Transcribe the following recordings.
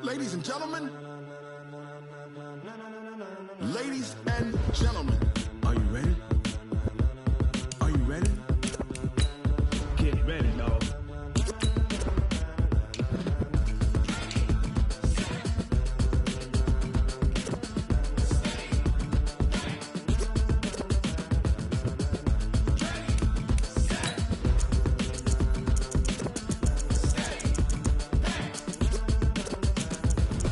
Ladies and gentlemen, are you ready? Are you ready? Get ready, dog.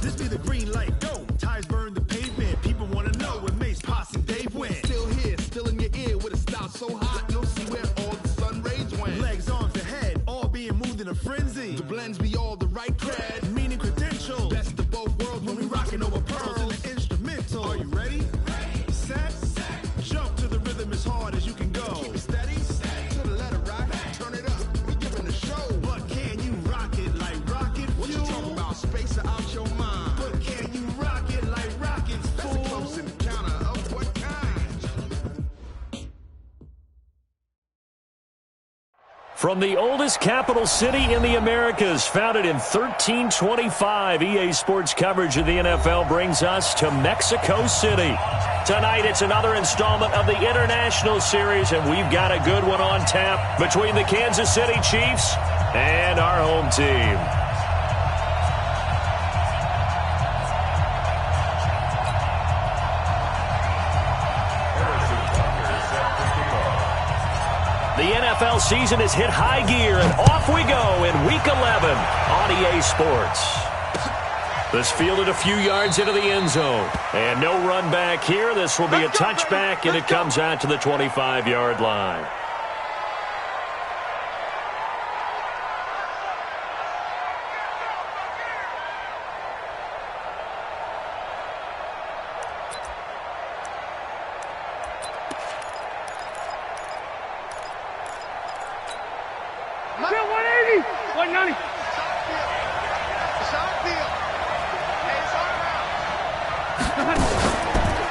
This be the green light, go. Tires burn the pavement. People wanna know where Mace, Posse, Dave went. Still here, still in your ear with a style so hot, you'll see where all the sun rays went. Legs, arms, and head, all being moved in a frenzy. The blends be all the right cred, meaning credentials. Best of both worlds when we rockin' over pearls in the instrumental. Are you ready? Set, jump to the rhythm as hard as you can go. Keep it steady, to the letter right. Turn it up, we giving a show. But can you rock it like rocket fuel? What you talking about? Space out your mind. But can you rock it like rockets, fool? That's a close encounter of what kind? From the oldest capital city in the Americas, founded in 1325, EA Sports coverage of the NFL brings us to Mexico City. Tonight, it's another installment of the International Series, and we've got a good one on tap between the Kansas City Chiefs and our home team. The NFL season has hit high gear, and off we go in Week 11 on EA Sports. This fielded a few yards into the end zone, and no run back here. This will be a touchback, and it comes out to the 25-yard line.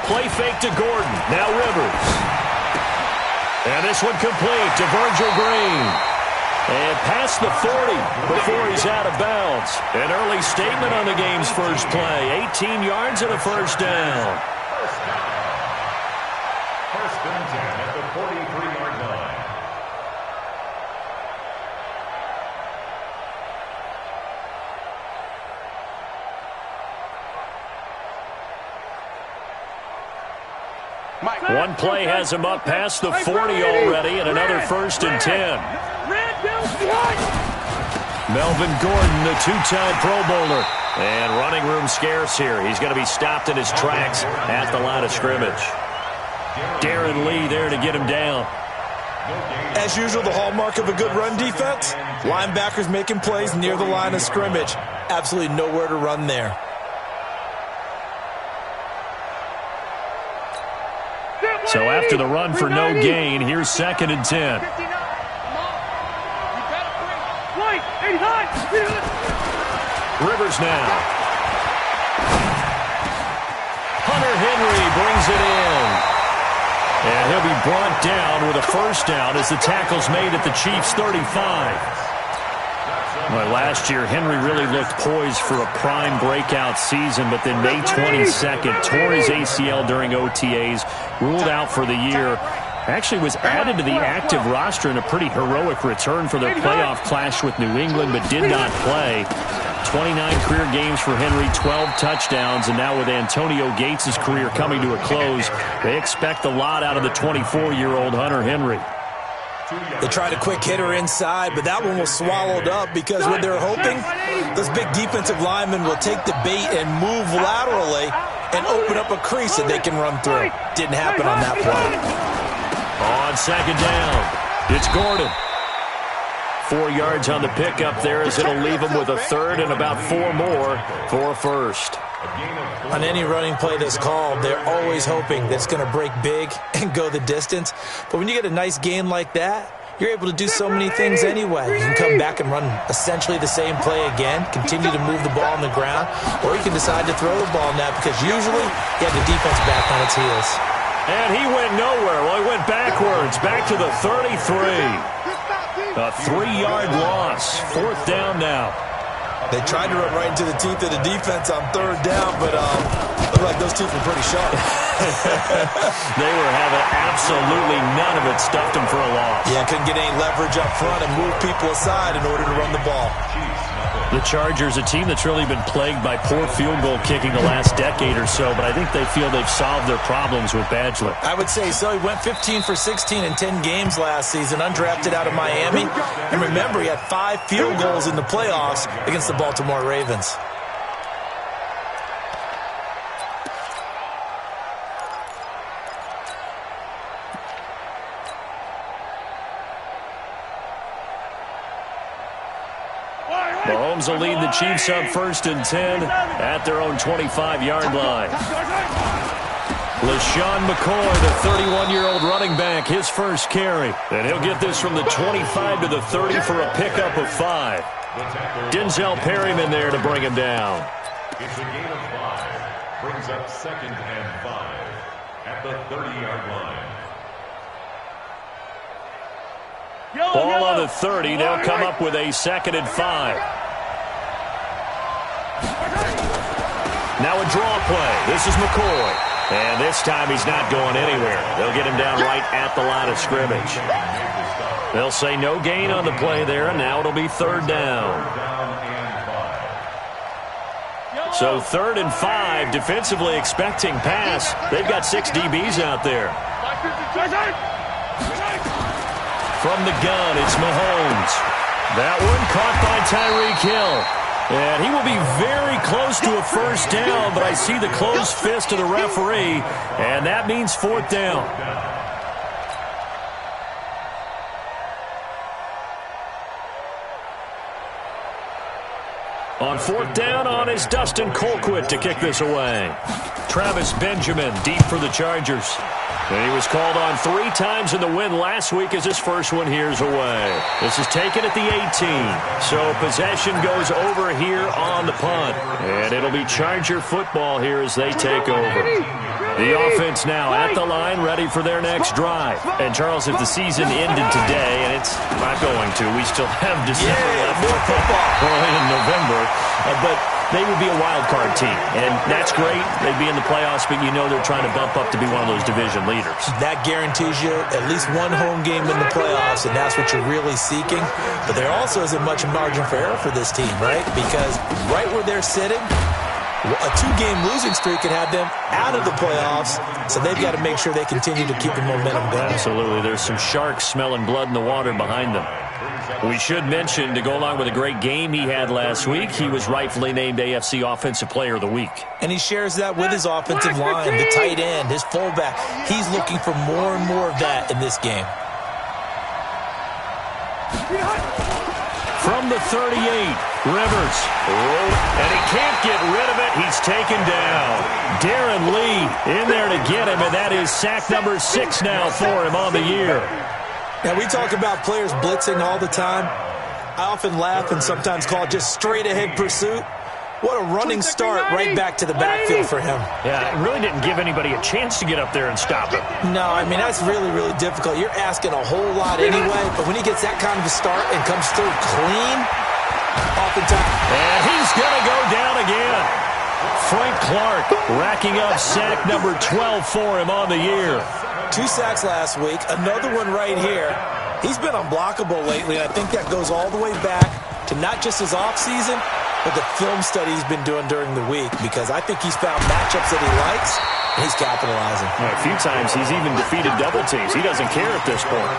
Play fake to Gordon. Now Rivers. And this one complete to Virgil Green. And past the 40 before he's out of bounds. An early statement on the game's first play. 18 yards and a first down. First and 10 at the 43-yard line. One play has him up past the 40 already, and another first and 10. Melvin Gordon, the two-time Pro Bowler. And running room scarce here. He's going to be stopped in his tracks at the line of scrimmage. Darren Lee there to get him down. As usual, the hallmark of a good run defense, linebackers making plays near the line of scrimmage. Absolutely nowhere to run there. So after the run for no gain, here's second and 10. Rivers now. Hunter Henry brings it in. And he'll be brought down with a first down as the tackle's made at the Chiefs' 35. Well, last year, Henry really looked poised for a prime breakout season, but then May 22nd, tore his ACL during OTAs, ruled out for the year. Actually was added to the active roster in a pretty heroic return for their playoff clash with New England, but did not play. 29 career games for Henry, 12 touchdowns, and now with Antonio Gates' career coming to a close, they expect a lot out of the 24-year-old Hunter Henry. They tried a quick hitter inside, but that one was swallowed up because what they're hoping, those big defensive linemen will take the bait and move laterally and open up a crease that they can run through. Didn't happen on that play. On second down, it's Gordon. 4 yards on the pickup there as it'll leave him with a third and about 4 more for a first. On any running play that's called, they're always hoping that it's going to break big and go the distance. But when you get a nice gain like that, you're able to do so many things anyway. You can come back and run essentially the same play again, continue to move the ball on the ground, or you can decide to throw the ball now because usually you have the defense back on its heels. And he went nowhere. Well, he went backwards, back to the 33. A 3-yard loss. 4th down now. They tried to run right into the teeth of the defense on 3rd down, but looked like those teeth were pretty sharp. They were having absolutely none of it. Stuffed them for a loss. Yeah, couldn't get any leverage up front and move people aside in order to run the ball. The Chargers, a team that's really been plagued by poor field goal kicking the last decade or so, but I think they feel they've solved their problems with Badgley. I would say so. He went 15 for 16 in 10 games last season, undrafted out of Miami. And remember, he had 5 field goals in the playoffs against the Baltimore Ravens. Mahomes will lead the Chiefs up 1st and 10 at their own 25-yard line. LaShawn McCoy, the 31-year-old running back, his first carry. And he'll get this from the 25 to the 30 for a pickup of 5. Denzel Perryman there to bring him down. It's a gain of 5. Brings up 2nd and 5 at the 30-yard line. Ball on the 30. They'll come up with a 2nd and 5. Now a draw play. This is McCoy. And this time he's not going anywhere. They'll get him down right at the line of scrimmage. They'll say no gain on the play there, and now it'll be 3rd down. So 3rd and 5, defensively expecting pass. They've got 6 DBs out there. From the gun, it's Mahomes. That one caught by Tyreek Hill. And he will be very close to a 1st down, but I see the closed fist of the referee, and that means 4th down. On 4th down on is Dustin Colquitt to kick this away. Travis Benjamin deep for the Chargers. And he was called on 3 times in the win last week as his first one here's away. This is taken at the 18. So possession goes over here on the punt. And it'll be Charger football here as they take over. The offense now at the line, ready for their next drive. And, Charles, if the season ended today, and it's not going to, we still have December left. More football. Early in November. But they would be a wild card team. And that's great. They'd be in the playoffs, but you know they're trying to bump up to be one of those division leaders. That guarantees you at least one home game in the playoffs, and that's what you're really seeking. But there also isn't much margin for error for this team, right? Because right where they're sitting, a 2-game losing streak can have them out of the playoffs, so they've got to make sure they continue to keep the momentum going. Absolutely. There's some sharks smelling blood in the water behind them. We should mention, to go along with a great game he had last week, he was rightfully named AFC Offensive Player of the Week. And he shares that with his offensive line, the tight end, his fullback. He's looking for more and more of that in this game. From the 38, Rivers. And he can't get rid of it. He's taken down. Darren Lee in there to get him, and that is sack number 6 now for him on the year. Now, we talk about players blitzing all the time. I often laugh and sometimes call it just straight-ahead pursuit. What a running start right back to the backfield for him. Yeah, it really didn't give anybody a chance to get up there and stop him. No, I mean, that's really, really difficult. You're asking a whole lot anyway, but when he gets that kind of a start and comes through clean, oftentimes. And he's going to go down again. Frank Clark racking up sack number 12 for him on the year. 2 sacks last week, another one right here. He's been unblockable lately, and I think that goes all the way back to not just his offseason, but the film study he's been doing during the week, because I think he's found matchups that he likes, and he's capitalizing. A few times he's even defeated double teams. He doesn't care at this point.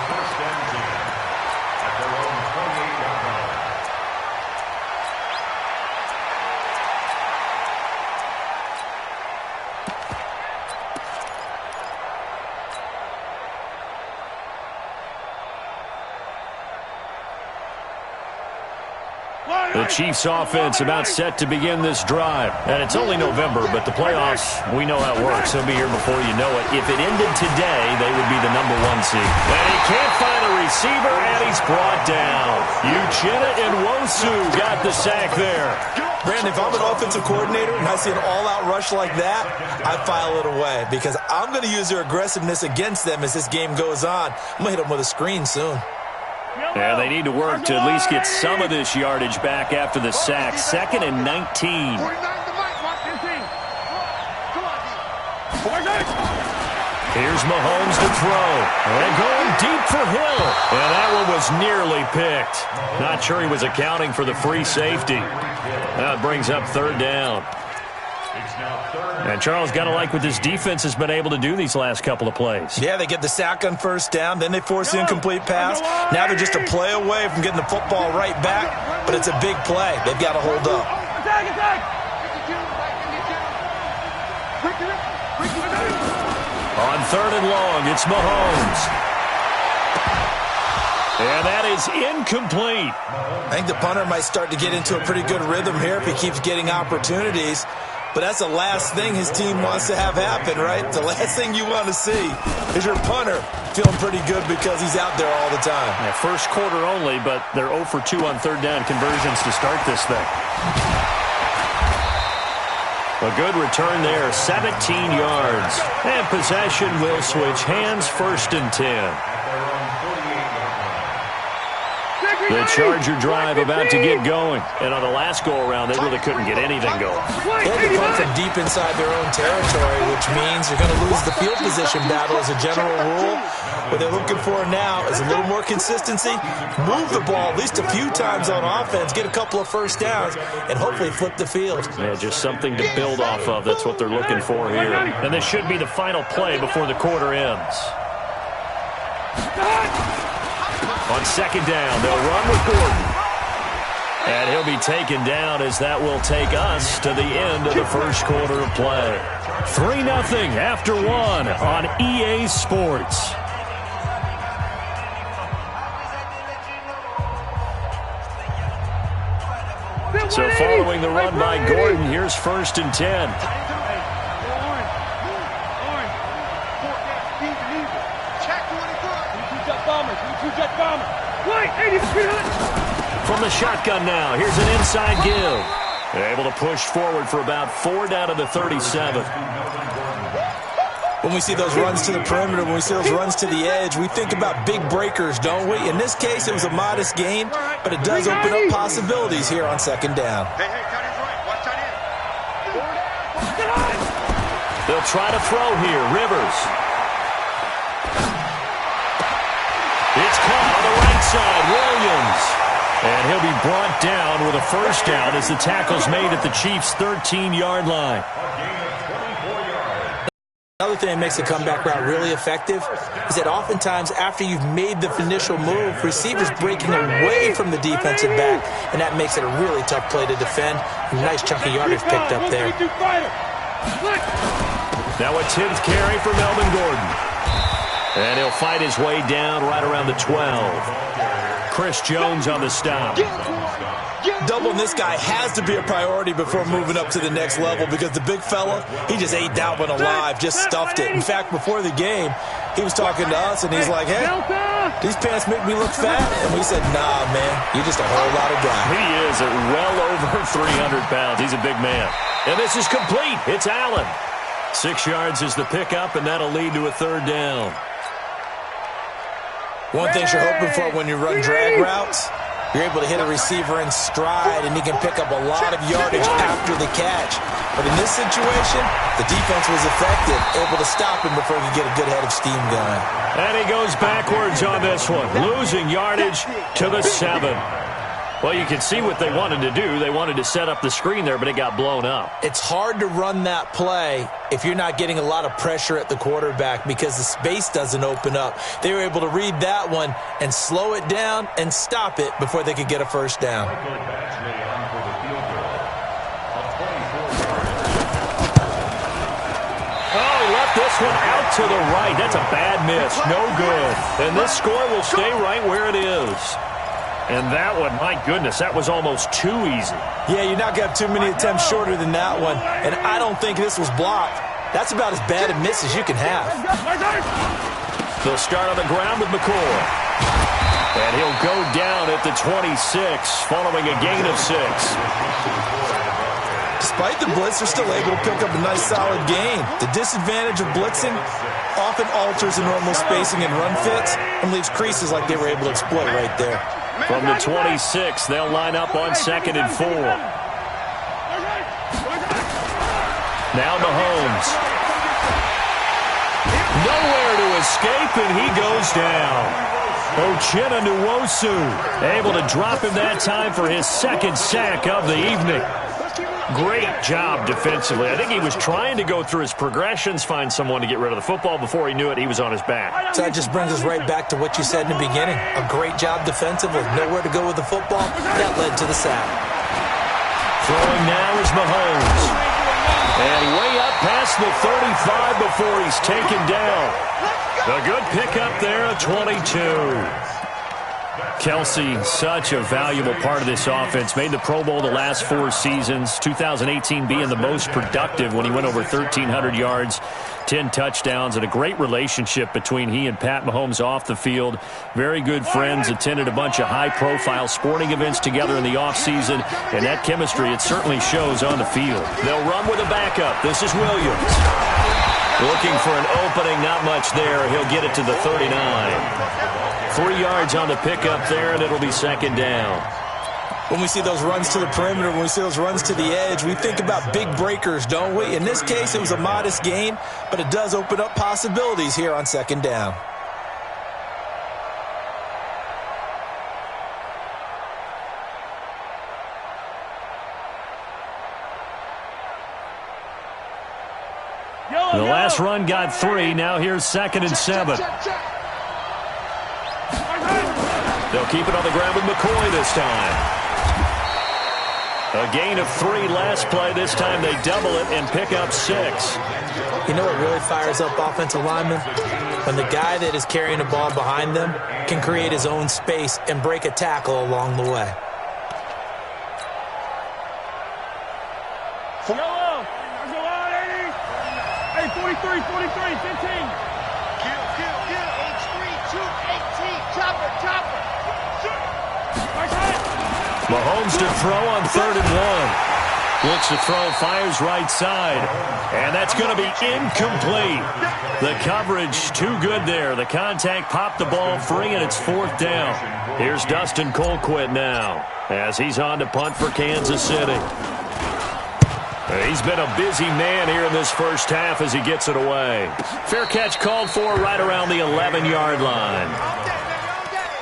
The Chiefs offense about set to begin this drive. And it's only November, but the playoffs, we know how it works. They'll be here before you know it. If it ended today, they would be the #1 seed. And he can't find a receiver, and he's brought down. Uchenna Nwosu got the sack there. Brandon, if I'm an offensive coordinator and I see an all-out rush like that, I file it away, because I'm going to use their aggressiveness against them as this game goes on. I'm going to hit them with a screen soon. And they need to work to at least get some of this yardage back after the sack. 2nd and 19. Here's Mahomes to throw. And going deep for Hill. And that one was nearly picked. Not sure he was accounting for the free safety. That brings up 3rd down. And Charles, got to like what this defense has been able to do these last couple of plays. Yeah, they get the sack on 1st down, then they force the incomplete pass. Now they're just a play away from getting the football right back, but it's a big play. They've got to hold up. On 3rd and long, it's Mahomes. And that is incomplete. I think the punter might start to get into a pretty good rhythm here if he keeps getting opportunities. But that's the last thing his team wants to have happen, right? The last thing you want to see is your punter feeling pretty good because he's out there all the time. Yeah, first quarter only, but they're 0 for 2 on 3rd down conversions to start this thing. A good return there, 17 yards. And possession will switch hands, 1st and 10. The Charger drive about to get going. And on the last go-around, they really couldn't get anything going. They had to punt from deep inside their own territory, which means you're going to lose the field position battle as a general rule. What they're looking for now is a little more consistency, move the ball at least a few times on offense, get a couple of 1st downs, and hopefully flip the field. Yeah, just something to build off of. That's what they're looking for here. And this should be the final play before the quarter ends. On 2nd down, they'll run with Gordon. And he'll be taken down as that will take us to the end of the first quarter of play. 3-0 after 1 on EA Sports. So following the run by Gordon, here's 1st and 10. From the shotgun now, here's an inside give. They're able to push forward for about 4 down to the 37. When we see those runs to the perimeter, when we see those runs to the edge, we think about big breakers, don't we? In this case, it was a modest gain, but it does open up possibilities here on 2nd down. They'll try to throw here. Rivers. It's caught on the right side. Williams. And he'll be brought down with a 1st down as the tackle's made at the Chiefs' 13-yard line. Another thing that makes a comeback route really effective is that oftentimes after you've made the initial move, receivers breaking away from the defensive back, and that makes it a really tough play to defend. A nice chunk of yardage picked up there. Now a 10th carry for Melvin Gordon. And he'll fight his way down right around the 12. Chris Jones on the stop. Doubling this guy has to be a priority before moving up to the next level because the big fella, he just ate that one alive, just stuffed it. In fact, before the game, he was talking to us, and he's like, hey, these pants make me look fat. And we said, nah, man, you're just a whole lot of guy. He is at well over 300 pounds. He's a big man. And this is complete. It's Allen. 6 yards is the pickup, and that'll lead to a 3rd down. One thing you're hoping for when you run drag routes, you're able to hit a receiver in stride, and he can pick up a lot of yardage after the catch. But in this situation, the defense was effective, able to stop him before he could get a good head of steam going. And he goes backwards on this one, losing yardage to the 7. Well, you can see what they wanted to do. They wanted to set up the screen there, but it got blown up. It's hard to run that play if you're not getting a lot of pressure at the quarterback because the space doesn't open up. They were able to read that one and slow it down and stop it before they could get a 1st down. Oh, he left this one out to the right. That's a bad miss. No good. And this score will stay right where it is. And that one, my goodness, that was almost too easy. Yeah, you're not going to have too many attempts shorter than that one. And I don't think this was blocked. That's about as bad a miss as you can have. They'll start on the ground with McCoy. And he'll go down at the 26, following a gain of 6. Despite the blitz, they're still able to pick up a nice solid gain. The disadvantage of blitzing often alters the normal spacing and run fits and leaves creases like they were able to exploit right there. From the 26, they'll line up on 2nd and 4. Now Mahomes. Nowhere to escape, and he goes down. Uchenna Nwosu able to drop him that time for his 2nd sack of the evening. Great job defensively. I think he was trying to go through his progressions, find someone to get rid of the football. Before he knew it, he was on his back. So that just brings us right back to what you said in the beginning. A great job defensively. Nowhere to go with the football. That led to the sack. Throwing now is Mahomes. And way up past the 35 before he's taken down. A good pickup there, a 22. Kelsey, such a valuable part of this offense. Made the Pro Bowl the last 4 seasons. 2018 being the most productive when he went over 1,300 yards, 10 touchdowns, and a great relationship between he and Pat Mahomes off the field. Very good friends, attended a bunch of high-profile sporting events together in the offseason, and that chemistry, it certainly shows on the field. They'll run with a backup. This is Williams. Looking for an opening, not much there. He'll get it to the 39. 3 yards on the pickup there, and it'll be 2nd down. When we see those runs to the perimeter, when we see those runs to the edge, we think about big breakers, don't we? In this case, it was a modest gain, but it does open up possibilities here on 2nd down. The last run got 3. Now here's 2nd and 7. They'll keep it on the ground with McCoy this time. A gain of 3 last play. This time they double it and pick up 6. You know what really fires up offensive linemen? When the guy that is carrying the ball behind them can create his own space and break a tackle along the way. Hey, 43, 15. Kill, H3, 218, chopper. Mahomes to throw on 3rd and 1. Looks to throw, fires right side. And that's going to be incomplete. The coverage too good there. The contact popped the ball free, and it's 4th down. Here's Dustin Colquitt now as he's on to punt for Kansas City. He's been a busy man here in this first half as he gets it away. Fair catch called for right around the 11-yard line.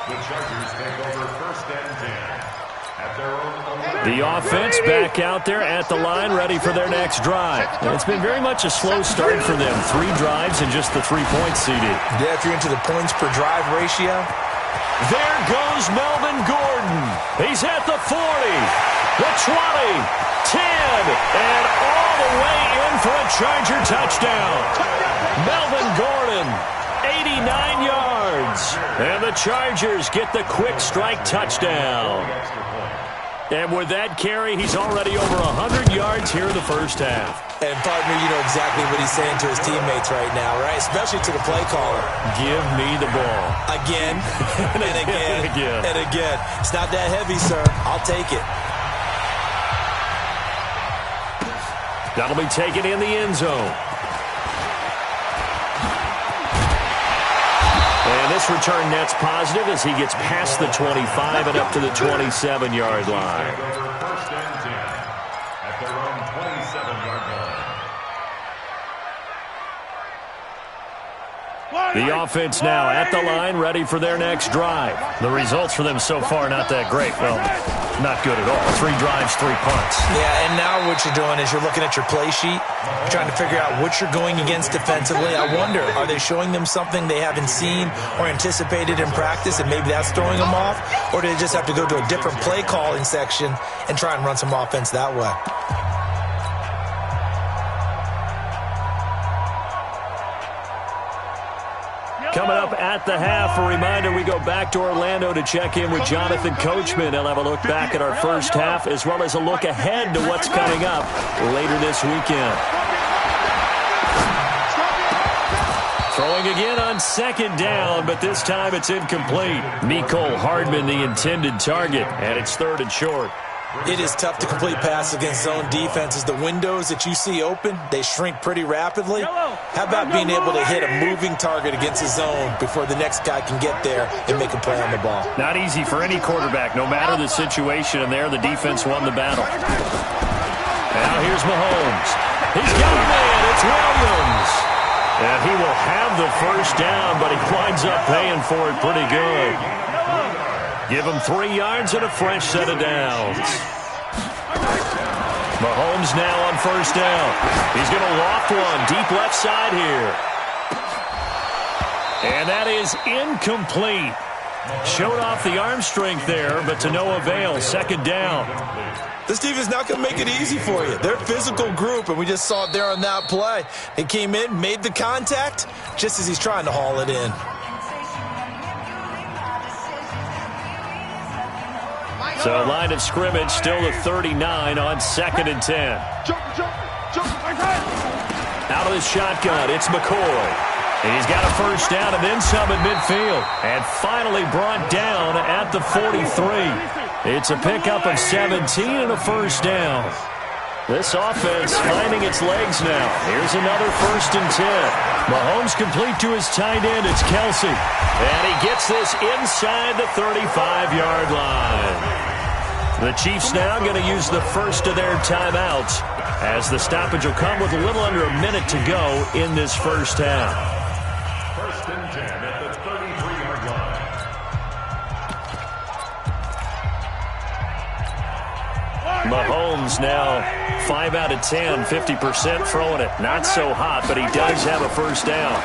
The Chargers take over 1st and 10 at their own 11. The offense back out there at the line, ready for their next drive. It's been very much a slow start for them. 3 drives and just the 3 points, CD. Yeah, if you're into the points per drive ratio. There goes Melvin Gordon. He's at the 40, the 20, 10, and all the way in for a Charger touchdown. Melvin Gordon, 89 yards. And the Chargers get the quick strike touchdown. And with that carry, he's already over 100 yards here in the first half. And, partner, you know exactly what he's saying to his teammates right now, right? Especially to the play caller. Give me the ball. Again, and again, and again. It's not that heavy, sir. I'll take it. That'll be taken in the end zone. And this return net's positive as he gets past the 25 and up to the 27-yard line. First and 10 at their own 27-yard line. The offense now at the line, ready for their next drive. The results for them so far not that great. Well, not good at all. 3 drives, 3 punts. Yeah, and now what you're doing is you're looking at your play sheet, trying to figure out what you're going against defensively. I wonder, are they showing them something they haven't seen or anticipated in practice, and maybe that's throwing them off? Or do they just have to go to a different play calling section and try and run some offense that way? Coming up at the half, a reminder, we go back to Orlando to check in with Jonathan Coachman. He'll have a look back at our first half as well as a look ahead to what's coming up later this weekend. Throwing again on 2nd down, but this time it's incomplete. Mecole Hardman, the intended target, and it's 3rd and short. It is tough to complete passes against zone defenses. The windows that you see open, they shrink pretty rapidly. How about being able to hit a moving target against a zone before the next guy can get there and make a play on the ball? Not easy for any quarterback, no matter the situation, and there the defense won the battle. Now here's Mahomes. He's got a man. It's Williams. And he will have the first down, but he winds up paying for it pretty good. Give him 3 yards and a fresh set of downs. Mahomes now on first down. He's going to loft one deep left side here. And that is incomplete. Showed off the arm strength there, but to no avail. Second down. This team is not going to make it easy for you. They're a physical group, and we just saw it there on that play. He came in, made the contact, just as he's trying to haul it in. So line of scrimmage still to 39 on 2nd and 10. Out of the shotgun, it's McCoy. And he's got a first down and then some at midfield. And finally brought down at the 43. It's a pickup of 17 and a first down. This offense finding its legs now. Here's another 1st and 10. Mahomes complete to his tight end. It's Kelsey. And he gets this inside the 35-yard line. The Chiefs now going to use the first of their timeouts as the stoppage will come with a little under a minute to go in this first half. 1st and 10 at the 33-yard line. Mahomes now 5 out of 10, 50% throwing it. Not so hot, but he does have a first down.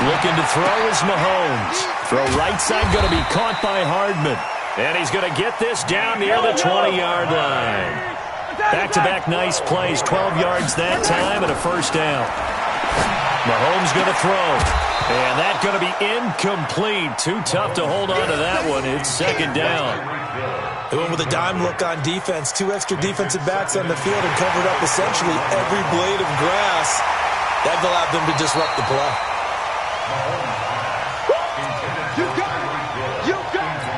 Looking to throw is Mahomes. Throw right side going to be caught by Hardman. And he's going to get this down near the 20-yard line. Back-to-back nice plays, 12 yards that time and a first down. Mahomes going to throw. And that's going to be incomplete. Too tough to hold on to that one. It's 2nd down. They went with a dime look on defense. 2 extra defensive backs on the field and covered up essentially every blade of grass. That allowed them to disrupt the play. You got it. You got it.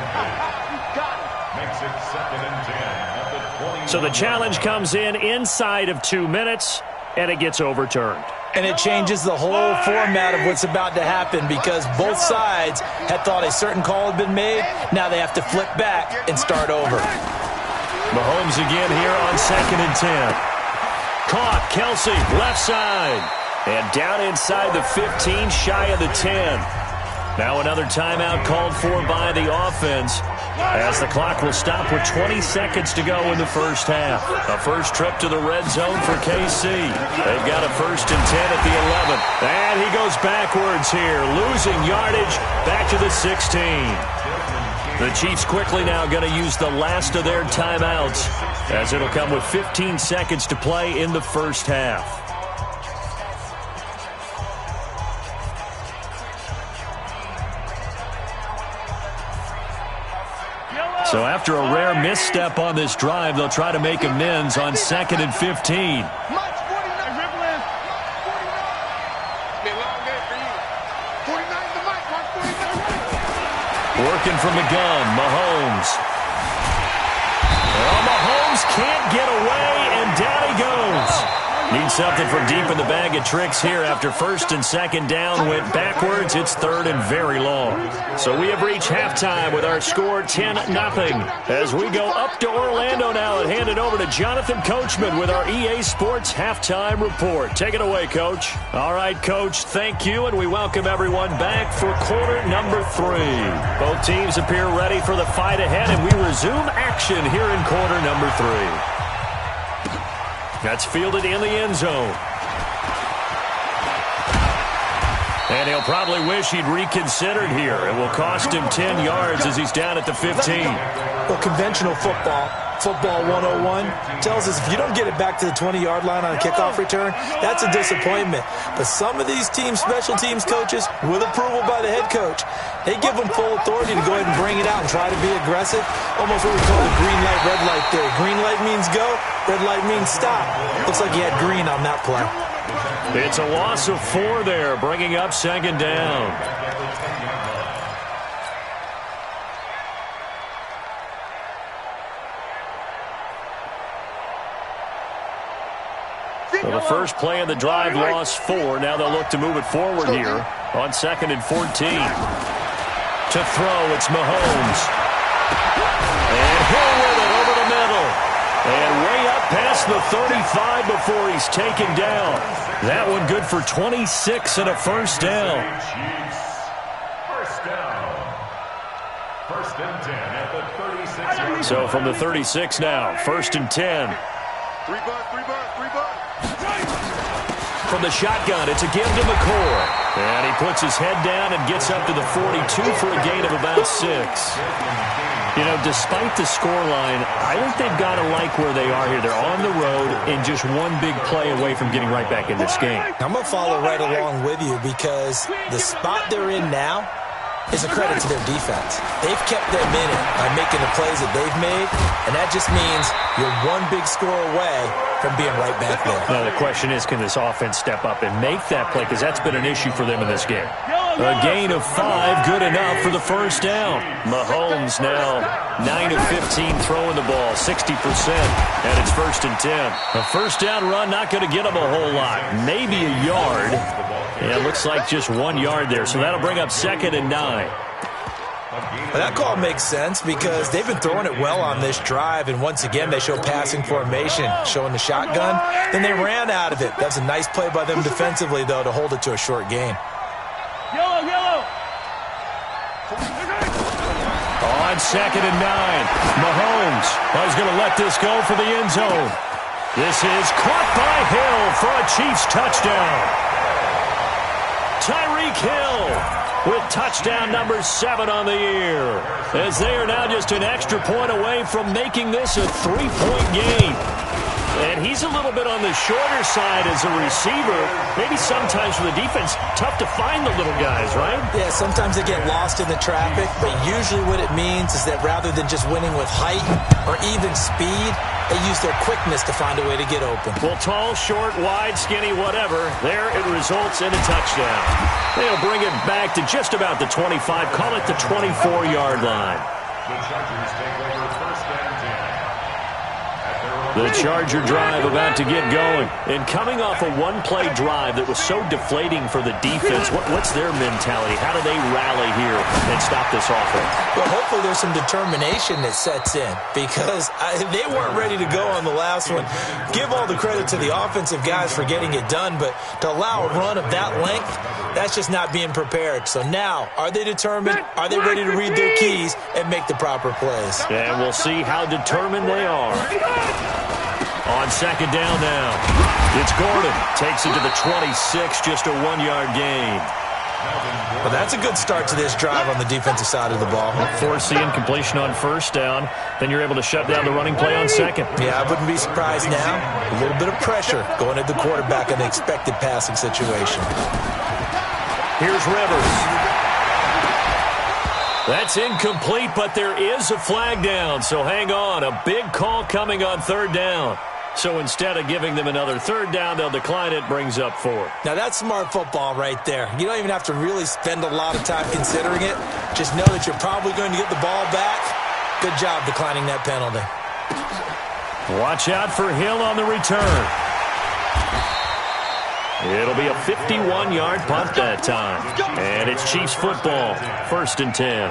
Makes it 2nd and 10 at the 20. So the challenge comes in inside of 2 minutes, and it gets overturned. And it changes the whole format of what's about to happen because both sides had thought a certain call had been made. Now they have to flip back and start over. Mahomes again here on 2nd and 10. Caught, Kelsey, left side. And down inside the 15, shy of the 10. Now another timeout called for by the offense as the clock will stop with 20 seconds to go in the first half. A first trip to the red zone for KC. They've got a 1st and 10 at the 11. And he goes backwards here, losing yardage back to the 16. The Chiefs quickly now going to use the last of their timeouts as it'll come with 15 seconds to play in the first half. So after a rare misstep on this drive, they'll try to make amends on 2nd and 15. Working from the gun, Mahomes. Well, Mahomes can't get away, and down he goes. Needs something from deep in the bag of tricks here after 1st and 2nd down. Went backwards. It's 3rd and very long. So we have reached halftime with our score 10-0. As we go up to Orlando now and hand it over to Jonathan Coachman with our EA Sports Halftime Report. Take it away, Coach. All right, Coach, thank you, and we welcome everyone back for quarter number 3. Both teams appear ready for the fight ahead, and we resume action here in quarter number 3. That's fielded in the end zone. And he'll probably wish he'd reconsidered here. It will cost him 10 yards as he's down at the 15. Well, conventional football 101, tells us if you don't get it back to the 20-yard line on a kickoff return, that's a disappointment. But some of these teams, special teams coaches, with approval by the head coach, they give them full authority to go ahead and bring it out and try to be aggressive. Almost what we call the green light, red light theory. Green light means go, red light means stop. Looks like he had green on that play. It's a loss of 4 there, bringing up 2nd down. Well, the first play of the drive lost 4. Now they'll look to move it forward here on 2nd and 14. To throw, it's Mahomes. And Hill with it over the middle. And way up past the 35 before he's taken down. That one good for 26 and a first down. First down. First and 10 at the 36. So from the 36 now, 1st and 10. Three buck. From the shotgun, it's a give to McCoy. And he puts his head down and gets up to the 42 for a gain of about 6. You know, despite the scoreline, I think they've got to like where they are here. They're on the road and just one big play away from getting right back in this game. I'm going to follow right along with you because the spot they're in now is a credit to their defense. They've kept them in it by making the plays that they've made, and that just means you're one big score away from being right back there. Now, the question is, can this offense step up and make that play? Because that's been an issue for them in this game. A gain of 5, good enough for the first down. Mahomes now 9 of 15 throwing the ball, 60%, and it's 1st and 10. A first down run, not going to get them a whole lot. Maybe a yard. Yeah, it looks like just 1 yard there, so that'll bring up 2nd and 9. Well, that call makes sense because they've been throwing it well on this drive, and once again they show passing formation, showing the shotgun. Then they ran out of it. That's a nice play by them defensively, though, to hold it to a short gain. Yellow. On 2nd and 9, Mahomes is going to let this go for the end zone. This is caught by Hill for a Chiefs touchdown. Tyreek Hill with touchdown number 7 on the year, as they are now just an extra point away from making this a 3-point game. And he's a little bit on the shorter side as a receiver. Maybe sometimes for the defense, tough to find the little guys, right? Yeah, sometimes they get lost in the traffic, but usually what it means is that rather than just winning with height or even speed, they use their quickness to find a way to get open. Well, tall, short, wide, skinny, whatever, there it results in a touchdown. They'll bring it back to just about the 25, call it the 24-yard line. The Chargers take over 1st and 10. The Charger drive about to get going. And coming off a one-play drive that was so deflating for the defense, what's their mentality? How do they rally here and stop this offense? Well, hopefully there's some determination that sets in because they weren't ready to go on the last one. Give all the credit to the offensive guys for getting it done, but to allow a run of that length, that's just not being prepared. So now, are they determined? Are they ready to read their keys and make the proper plays? And we'll see how determined they are. On 2nd down now, it's Gordon. Takes it to the 26, just a 1-yard gain. Well, that's a good start to this drive on the defensive side of the ball. Force the incompletion on 1st down. Then you're able to shut down the running play on 2nd. Yeah, I wouldn't be surprised now. A little bit of pressure going at the quarterback in the expected passing situation. Here's Rivers. That's incomplete, but there is a flag down, so hang on. A big call coming on 3rd down. So instead of giving them another 3rd down, they'll decline it, brings up 4th. Now that's smart football right there. You don't even have to really spend a lot of time considering it. Just know that you're probably going to get the ball back. Good job declining that penalty. Watch out for Hill on the return. It'll be a 51-yard punt that time. And it's Chiefs football, 1st and 10.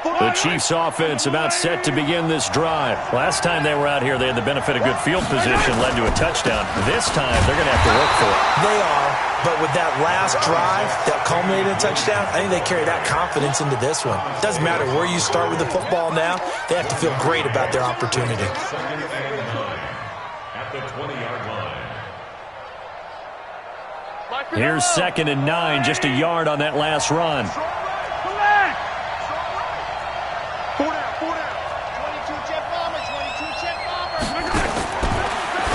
The Chiefs offense about set to begin this drive. Last time they were out here, they had the benefit of good field position, led to a touchdown. This time, they're going to have to work for it. They are, but with that last drive that culminated in a touchdown, I think they carry that confidence into this one. Doesn't matter where you start with the football now, they have to feel great about their opportunity. At the 20-yard line. Here's 2nd and 9, just a yard on that last run.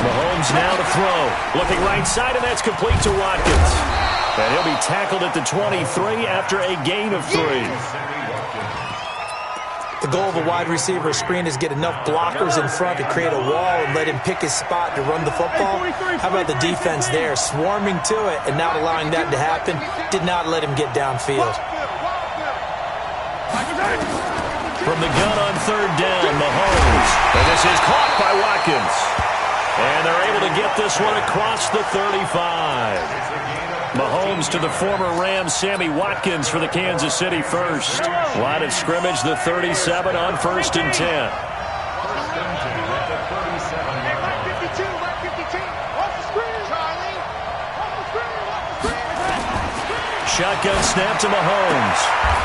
Mahomes now to throw. Looking right side, and that's complete to Watkins. And he'll be tackled at the 23 after a gain of 3. The goal of a wide receiver screen is get enough blockers in front to create a wall and let him pick his spot to run the football. How about the defense there, swarming to it and not allowing that to happen? Did not let him get downfield. From the gun on third down, Mahomes. And this is caught by Watkins. And they're able to get this one across the 35. Mahomes to the former Rams, Sammy Watkins for the Kansas City first. Line of scrimmage, the 37 on 1st and 10. Shotgun snap to Mahomes.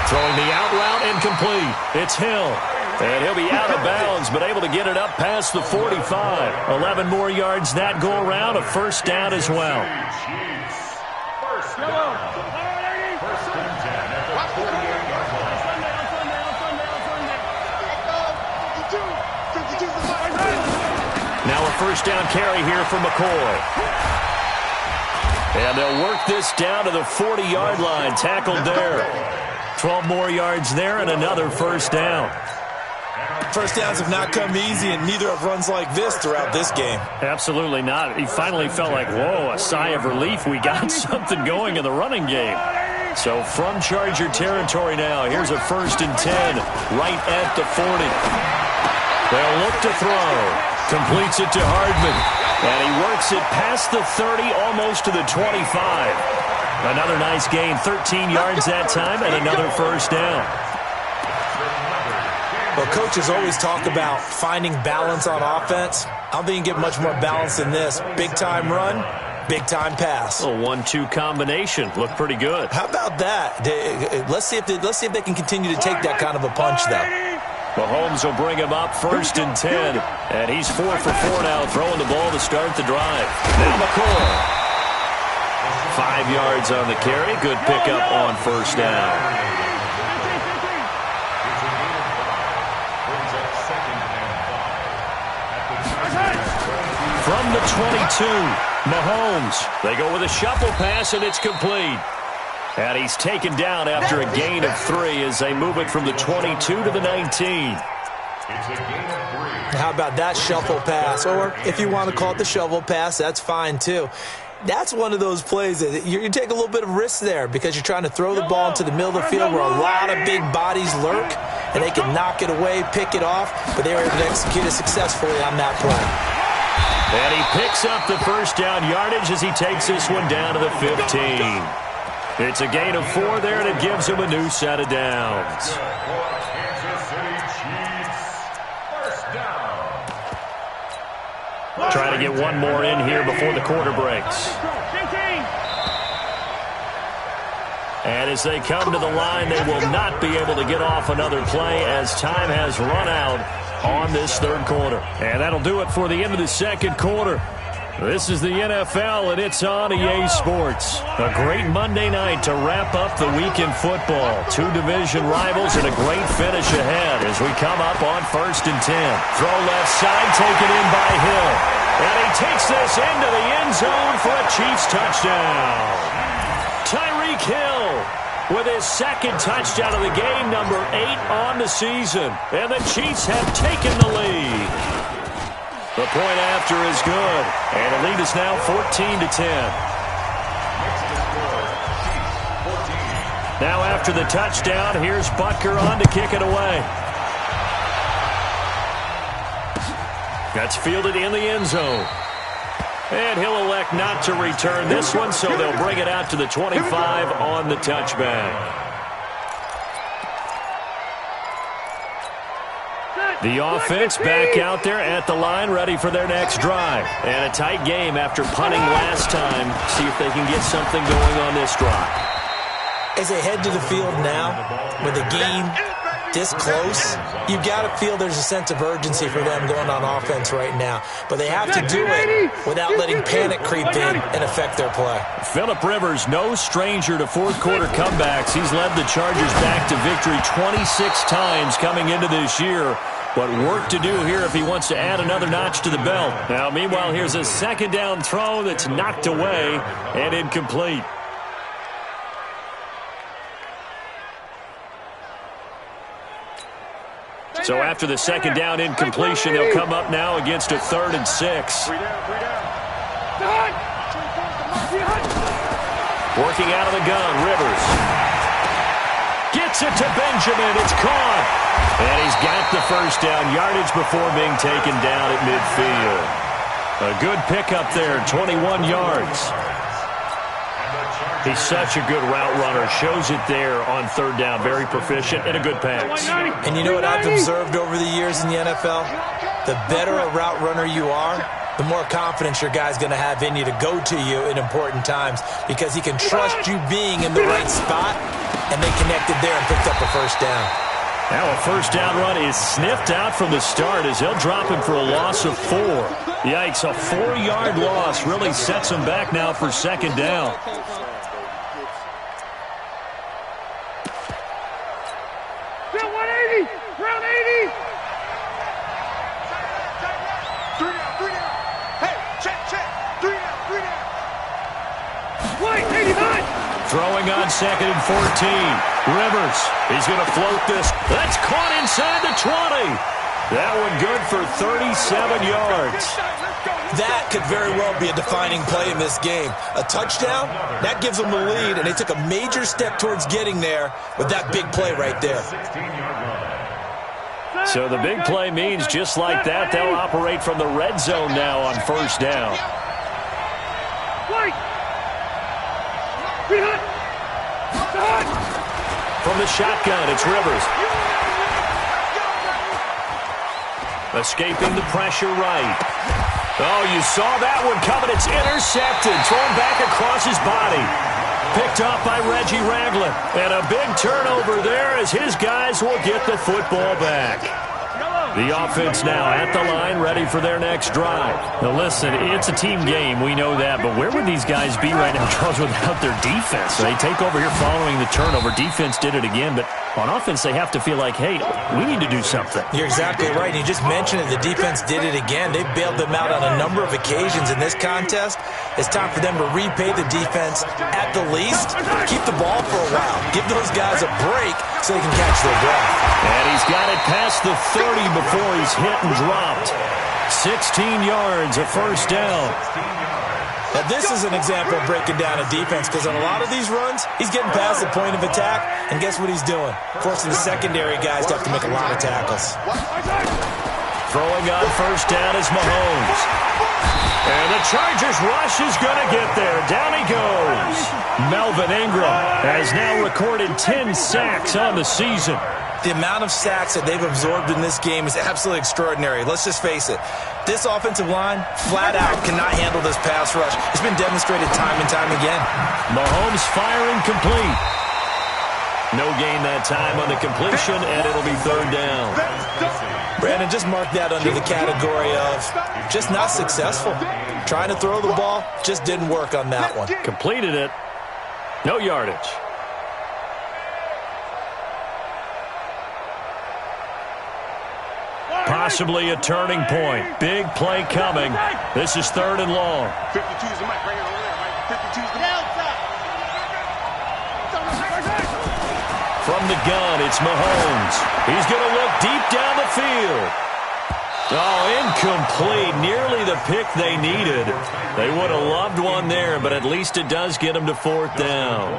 Throwing the out route incomplete. It's Hill. And he'll be out of bounds, but able to get it up past the 45. 11 more yards that go around, a first down as well. Now a first down carry here for McCoy. And they'll work this down to the 40-yard line. Tackled there. 12 more yards there and another first down. First downs have not come easy, and neither have runs like this throughout this game. Absolutely not. He finally felt like, whoa, a sigh of relief. We got something going in the running game. So from Charger territory now, here's a 1st and 10 right at the 40. They'll look to throw. Completes it to Hardman. And he works it past the 30, almost to the 25. Another nice gain, 13 yards that time, and another first down. Well, coaches always talk about finding balance on offense. I don't think you can get much more balance than this. Big-time run, big-time pass. A 1-2 combination. Looked pretty good. How about that? Let's see if they can continue to take that kind of a punch, though. Mahomes will bring him up 1st and 10. And he's 4 for 4 now, throwing the ball to start the drive. Now McCoy. 5 yards on the carry. Good pickup on first down. From the 22, Mahomes. They go with a shuffle pass, and it's complete. And he's taken down after a gain of 3 as they move it from the 22 to the 19. How about that shuffle pass? Or if you want to call it the shovel pass, that's fine too. That's one of those plays that you take a little bit of risk there because you're trying to throw the ball into the middle of the field where a lot of big bodies lurk, and they can knock it away, pick it off, but they were able to execute it successfully on that play. And he picks up the first down yardage as he takes this one down to the 15. It's a gain of 4 there, and it gives him a new set of downs. Trying to get one more in here before the quarter breaks. And as they come to the line, they will not be able to get off another play as time has run out on this third quarter. And that'll do it for the end of the second quarter. This is the NFL, and it's on EA Sports. A great Monday night to wrap up the week in football. 2 division rivals and a great finish ahead as we come up on 1st and 10. Throw left side, taken in by Hill. And he takes this into the end zone for a Chiefs touchdown. Tyreek Hill with his second touchdown of the game, number 8 on the season. And the Chiefs have taken the lead. The point after is good, and the lead is now 14-10. Now after the touchdown, here's Butker on to kick it away. That's fielded in the end zone. And he'll elect not to return this one, so they'll bring it out to the 25 on the touchback. The offense back out there at the line, ready for their next drive. And a tight game after punting last time. See if they can get something going on this drive. As they head to the field now, with the game this close, you've got to feel there's a sense of urgency for them going on offense right now. But they have to do it without letting panic creep in and affect their play. Phillip Rivers, no stranger to fourth-quarter comebacks. He's led the Chargers back to victory 26 times coming into this year. But work to do here if he wants to add another notch to the belt. Now, meanwhile, here's a second down throw that's knocked away and incomplete. So after the second down incompletion, they'll come up now against a 3rd and 6. Working out of the gun, Rivers. Gets it to Benjamin. It's caught. And he's got the first down, yardage before being taken down at midfield. A good pickup there, 21 yards. He's such a good route runner. Shows it there on 3rd down. Very proficient and a good pass. And you know what I've observed over the years in the NFL? The better a route runner you are, the more confidence your guy's going to have in you to go to you in important times because he can trust you being in the right spot, and they connected there and picked up a first down. Now a first down run is sniffed out from the start as they'll drop him for a loss of 4. Yikes, a 4-yard loss really sets him back now for 2nd down. Round 80! White, 89! Throwing on 2nd and 14. Rivers, he's going to float this. That's caught inside the 20. That one good for 37 yards. That could very well be a defining play in this game. A touchdown, that gives them the lead, and they took a major step towards getting there with that big play right there. So the big play means just like that, they'll operate from the red zone now on 1st down. From the shotgun, it's Rivers. Escaping the pressure right. Oh, you saw that one coming. It's intercepted. Thrown back across his body. Picked off by Reggie Ragland. And a big turnover there as his guys will get the football back. The offense now at the line, ready for their next drive. Now listen, it's a team game, we know that, but where would these guys be right now, Charles, without their defense? They take over here following the turnover. Defense did it again, but on offense they have to feel like, hey, we need to do something. You're exactly right. You just mentioned it. The defense did it again. They bailed them out on a number of occasions in this contest. It's time for them to repay the defense at the least. Keep the ball for a while. Give those guys a break so they can catch their breath. And he's got it past the 30 before he's hit and dropped. 16 yards, a first down. Now, this is an example of breaking down a defense because on a lot of these runs, he's getting past the point of attack, and guess what he's doing? Forcing the secondary guys to have to make a lot of tackles. Throwing on first down is Mahomes. And the Chargers rush is going to get there. Down he goes. Melvin Ingram has now recorded 10 sacks on the season. The amount of sacks that they've absorbed in this game is absolutely extraordinary. Let's just face it. This offensive line, flat out, cannot handle this pass rush. It's been demonstrated time and time again. Mahomes firing complete. No gain that time on the completion, and it'll be 3rd down. Brandon, just mark that under the category of just not successful. Trying to throw the ball, just didn't work on that one. Completed it. No yardage. Possibly a turning point. Big play coming. This is 3rd and long. 52's the mic right here over there, Mike. 52's the mic. From the gun, it's Mahomes. He's going to look deep down the field. Oh, incomplete. Nearly the pick they needed. They would have loved one there, but at least it does get them to 4th down.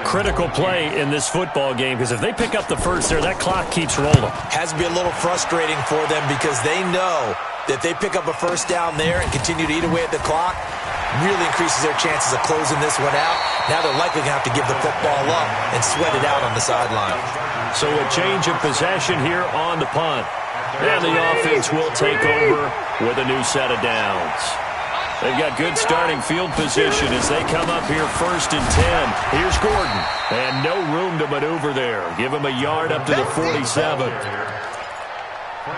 Critical play in this football game because if they pick up the first there, that clock keeps rolling. Has to be a little frustrating for them because they know that they pick up a first down there and continue to eat away at the clock, really increases their chances of closing this one out. Now they're likely going to have to give the football up and sweat it out on the sideline. So a change of possession here on the punt. And the offense will take over with a new set of downs. They've got good starting field position as they come up here 1st and 10. Here's Gordon. And no room to maneuver there. Give him a yard up to the 47.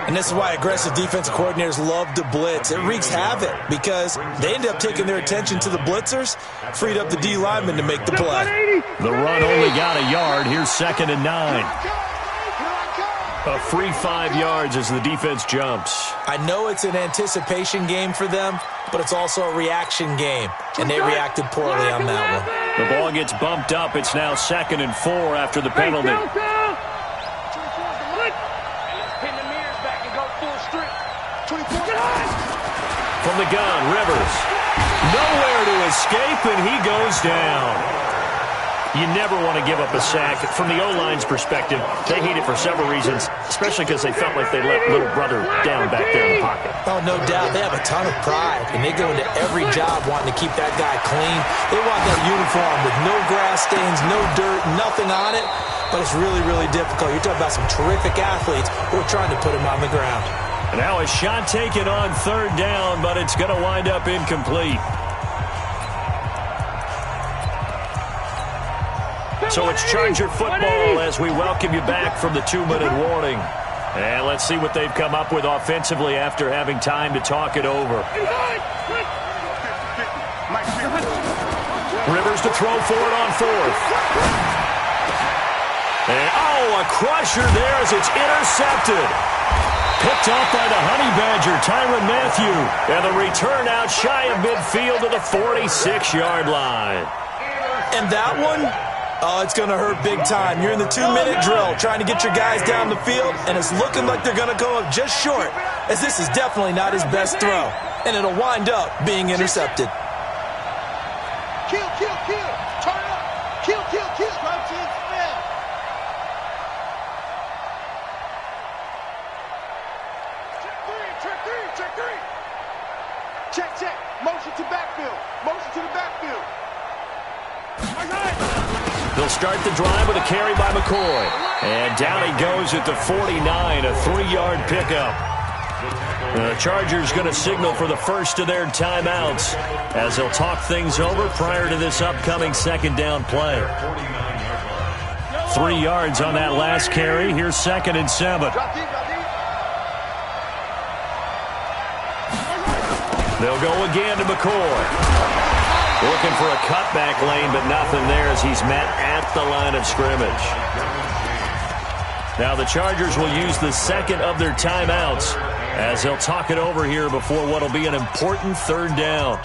And this is why aggressive defensive coordinators love to blitz. It wreaks havoc because they end up taking their attention to the blitzers, freed up the D lineman to make the play. The run only got a yard. Here's 2nd and 9. A free 5 yards as the defense jumps. I know it's an anticipation game for them, but it's also a reaction game, and they reacted poorly on that one. The ball gets bumped up. It's now 2nd and 4 after the penalty. From the gun, Rivers. Nowhere to escape, and he goes down. You never want to give up a sack. From the O-line's perspective, they hate it for several reasons, especially because they felt like they let little brother down back there in the pocket. Oh, no doubt. They have a ton of pride, and they go into every job wanting to keep that guy clean. They want that uniform with no grass stains, no dirt, nothing on it, but it's really, really difficult. You're talking about some terrific athletes who are trying to put him on the ground. And now a shot taken on third down, but it's going to wind up incomplete. So it's Charger football as we welcome you back from the 2-minute warning. And let's see what they've come up with offensively after having time to talk it over. Rivers to throw for it on fourth. And, a crusher there as it's intercepted. Picked off by the Honey Badger, Tyrann Mathieu. And the return out shy of midfield to the 46-yard line. And that one? Oh, it's going to hurt big time. You're in the 2-minute drill trying to get your guys down the field, and it's looking like they're going to go up just short, as this is definitely not his best throw, and it'll wind up being intercepted. Kill, kill, kill. Turn up. Kill, kill, kill. RJEEZY spell. Check three, check three, check three. Check, check. Motion to backfield. Motion to the backfield. They'll start the drive with a carry by McCoy. And down he goes at the 49, a 3-yard pickup. The Chargers going to signal for the first of their timeouts as they'll talk things over prior to this upcoming second down play. 3 yards on that last carry. Here's 2nd and 7. They'll go again to McCoy. Looking for a cutback lane, but nothing there as he's met at the line of scrimmage. Now the Chargers will use the second of their timeouts as they'll talk it over here before what will be an important third down.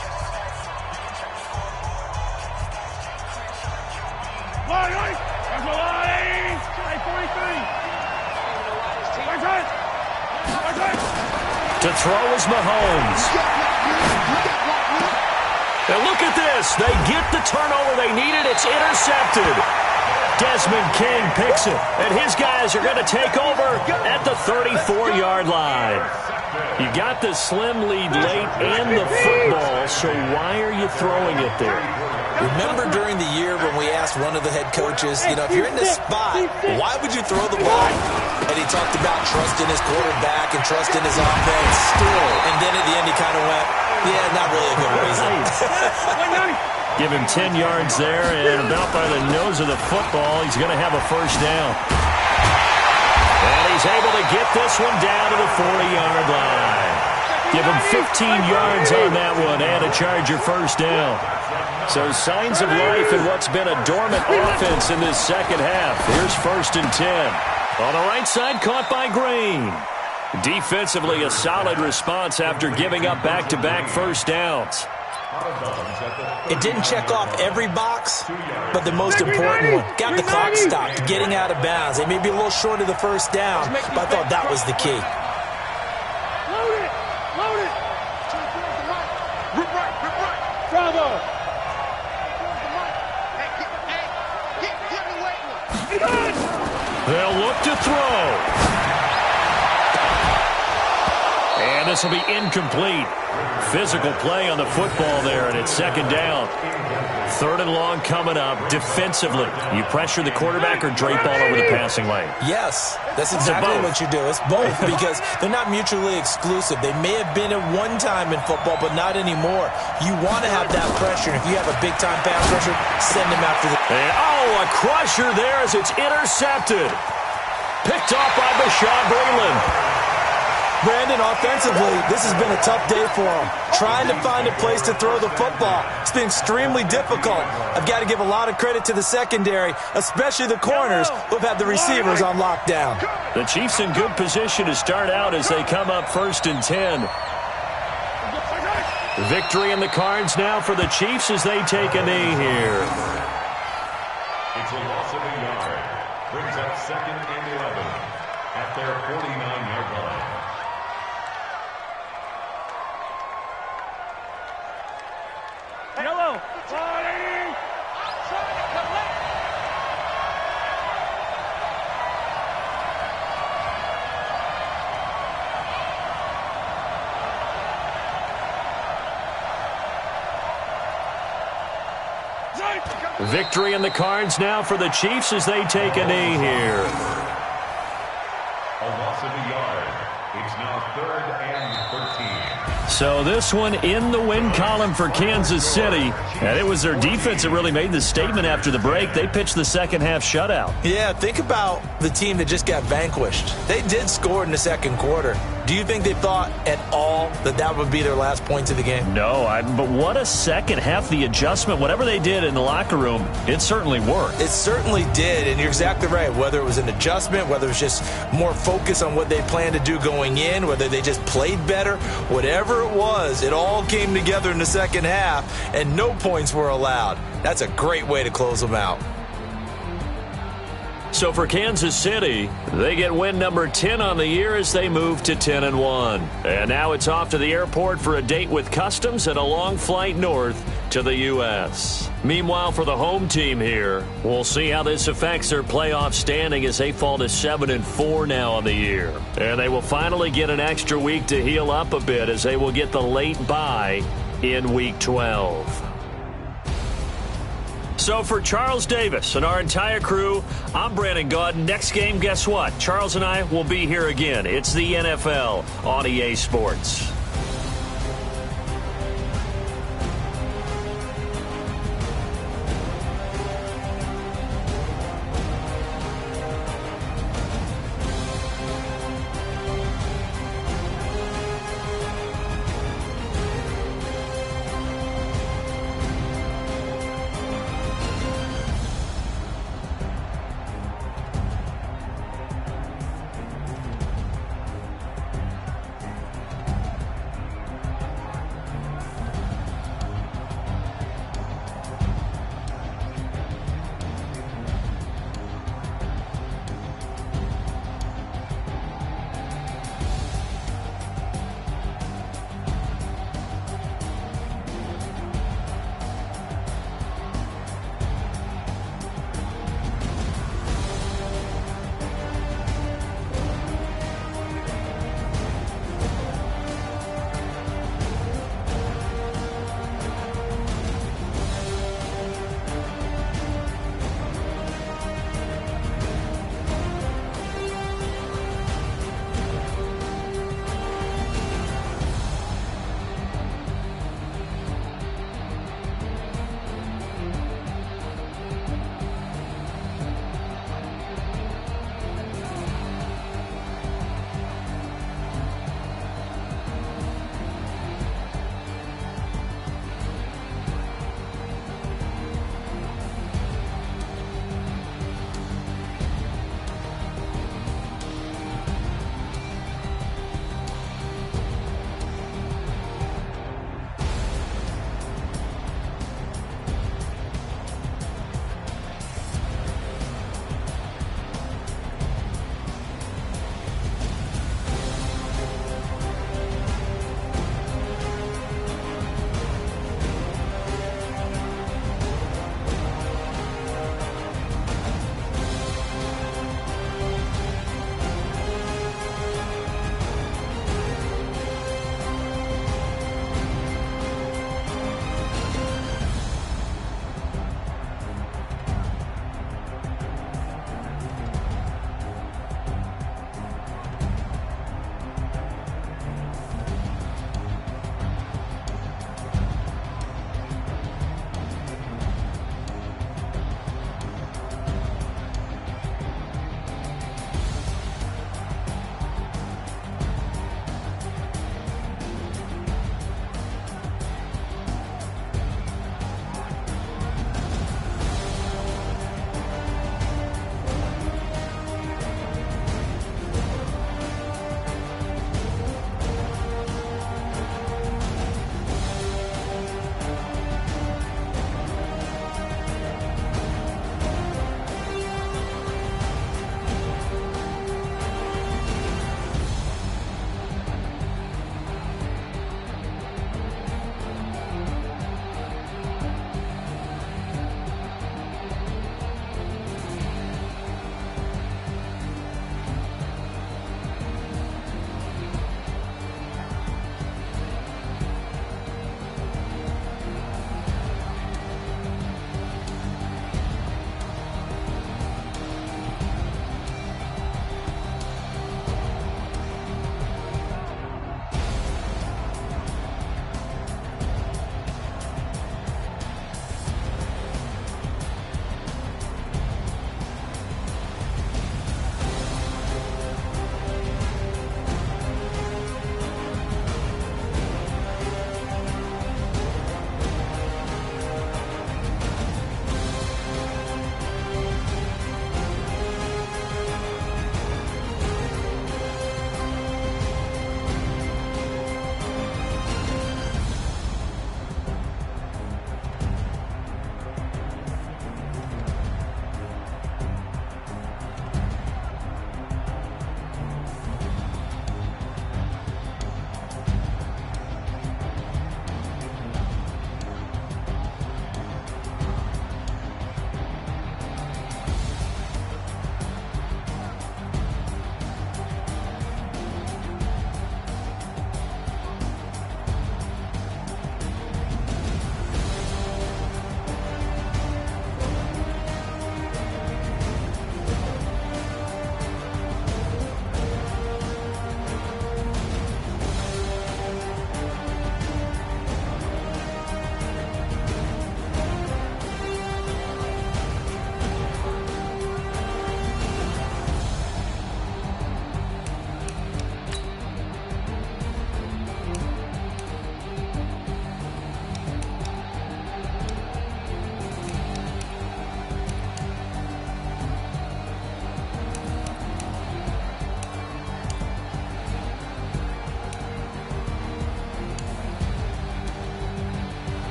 To throw is Mahomes. And look at this. They get the turnover they needed. It's intercepted. Desmond King picks it. And his guys are going to take over at the 34-yard line. You got the slim lead late and the football, so why are you throwing it there? Remember during the year when we asked one of the head coaches, if you're in this spot, why would you throw the ball? And he talked about trusting his quarterback and trusting his offense. Still. And then at the end he kind of went, yeah, not really a good reason. Give him 10 yards there, and about by the nose of the football, he's going to have a first down. And he's able to get this one down to the 40-yard line. Give him 15 yards on that one and a Charger first down. So signs of life in what's been a dormant offense in this second half. Here's 1st and 10. On the right side, caught by Green. Defensively, a solid response after giving up back-to-back first downs. It didn't check off every box, but the most important one. Got the clock stopped, getting out of bounds. They may be a little short of the first down, but I thought that was the key. Load it! Load it! Rip right, rip right. Bravo! They'll look to throw. And this will be incomplete. Physical play on the football there, and it's 2nd down. 3rd and long coming up. Defensively, you pressure the quarterback or drape all over the passing lane? Yes, that's exactly what you do. It's both because they're not mutually exclusive. They may have been at one time in football, but not anymore. You want to have that pressure. If you have a big-time pass rusher, send him after the... And, a crusher there as it's intercepted. Picked off by Bashaud Breeland. Brandon, offensively, this has been a tough day for him. Trying to find a place to throw the football. It's been extremely difficult. I've got to give a lot of credit to the secondary, especially the corners who have had the receivers on lockdown. The Chiefs in good position to start out as they come up 1st and 10. Victory in the cards now for the Chiefs as they take a knee here. It's a loss of a yard. Brings up 2nd and 11 at their 49-yard line. Victory in the cards now for the Chiefs as they take a knee here. A loss of a yard. It's now 3rd and 13. So this one in the win column for Kansas City. And it was their defense that really made the statement after the break. They pitched the second half shutout. Yeah, think about the team that just got vanquished. They did score in the second quarter. Do you think they thought at all that that would be their last points of the game? No, but what a second half. The adjustment, whatever they did in the locker room, it certainly worked. It certainly did, and you're exactly right. Whether it was an adjustment, whether it was just more focus on what they planned to do going in, whether they just played better, whatever it was, it all came together in the second half, and no points were allowed. That's a great way to close them out. So for Kansas City, they get win number 10 on the year as they move to 10-1. And now it's off to the airport for a date with customs and a long flight north to the U.S. Meanwhile, for the home team here, we'll see how this affects their playoff standing as they fall to 7-4 now on the year. And they will finally get an extra week to heal up a bit as they will get the late bye in Week 12. So for Charles Davis and our entire crew, I'm Brandon Gaudin. Next game, guess what? Charles and I will be here again. It's the NFL on EA Sports.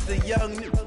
The young